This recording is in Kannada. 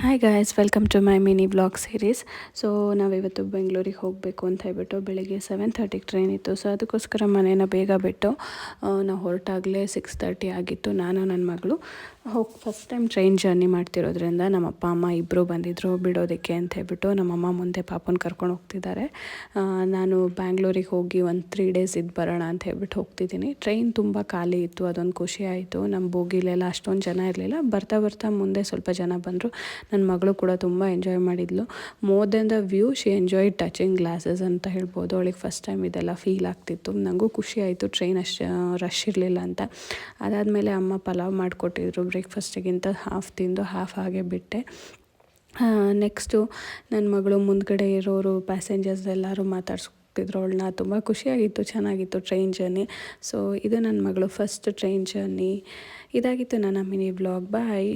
Hi guys, welcome to my mini blog series. So ನಾವಿವತ್ತು ಬೆಂಗಳೂರಿಗೆ ಹೋಗಬೇಕು ಅಂತ ಹೇಳ್ಬಿಟ್ಟು ಬೆಳಿಗ್ಗೆ 7:30ಗೆ ಟ್ರೈನ್ ಇತ್ತು. ಸೊ ಅದಕ್ಕೋಸ್ಕರ ಮನೇನ ಬೇಗ ಬಿಟ್ಟು ನಾವು ಹೊರಟಾಗಲೇ 6:30 ಆಗಿತ್ತು. ನಾನು ನನ್ನ ಮಗಳು ಫಸ್ಟ್ ಟೈಮ್ ಟ್ರೈನ್ ಜರ್ನಿ ಮಾಡ್ತಿರೋದ್ರಿಂದ ನಮ್ಮ ಅಪ್ಪ ಅಮ್ಮ ಇಬ್ಬರು ಬಂದಿದ್ದರು ಬಿಡೋದಕ್ಕೆ ಅಂತ ಹೇಳ್ಬಿಟ್ಟು. ನಮ್ಮಮ್ಮ ಮುಂದೆ ಪಾಪನ ಕರ್ಕೊಂಡು ಹೋಗ್ತಿದ್ದಾರೆ. ನಾನು ಬ್ಯಾಂಗ್ಳೂರಿಗೆ ಹೋಗಿ ಒಂದು 3 ಡೇಸ್ ಇದ್ದು ಬರೋಣ ಅಂತ ಹೇಳ್ಬಿಟ್ಟು ಹೋಗ್ತಿದ್ದೀನಿ. ಟ್ರೈನ್ ತುಂಬ ಖಾಲಿ ಇತ್ತು, ಅದೊಂದು ಖುಷಿ ಆಯಿತು. ನಮ್ಮ ಬೋಗಿಲೆಲ್ಲ ಅಷ್ಟೊಂದು ಜನ ಇರಲಿಲ್ಲ. ಬರ್ತಾ ಬರ್ತಾ ಮುಂದೆ ಸ್ವಲ್ಪ ಜನ ಬಂದರು. ನನ್ನ ಮಗಳು ಕೂಡ ತುಂಬ ಎಂಜಾಯ್ ಮಾಡಿದ್ಲು. More than the view she enjoy touching glasses ಅಂತ ಹೇಳ್ಬೋದು. ಅವಳಿಗೆ ಫಸ್ಟ್ ಟೈಮ್ ಇದೆಲ್ಲ ಫೀಲ್ ಆಗ್ತಿತ್ತು. ನನಗೂ ಖುಷಿ ಆಯಿತು ಟ್ರೈನ್ ಅಷ್ಟು ರಶ್ ಇರಲಿಲ್ಲ ಅಂತ. ಅದಾದಮೇಲೆ ಅಮ್ಮ ಪಲಾವ್ ಮಾಡಿಕೊಟ್ಟಿದ್ರು. ಬ್ರೇಕ್ಫಾಸ್ಟಿಗಿಂತ ಹಾಫ್ ತಿಂದು ಹಾಫ್ ಹಾಗೆ ಬಿಟ್ಟೆ. ನೆಕ್ಸ್ಟು ನನ್ನ ಮಗಳು ಮುಂದ್ಗಡೆ ಇರೋರು ಪ್ಯಾಸೆಂಜರ್ಸ್ ಎಲ್ಲರೂ ಮಾತಾಡ್ಸ್ತಿದ್ರು ಅವಳನ್ನ. ತುಂಬ ಖುಷಿಯಾಗಿತ್ತು, ಚೆನ್ನಾಗಿತ್ತು ಟ್ರೈನ್ ಜರ್ನಿ. ಸೊ ಇದು ನನ್ನ ಮಗಳು ಫಸ್ಟ್ ಟ್ರೈನ್ ಜರ್ನಿ. ಇದಾಗಿತ್ತು ನನ್ನ ಮಿನಿ ವ್ಲಾಗ್. ಬಾಯ್.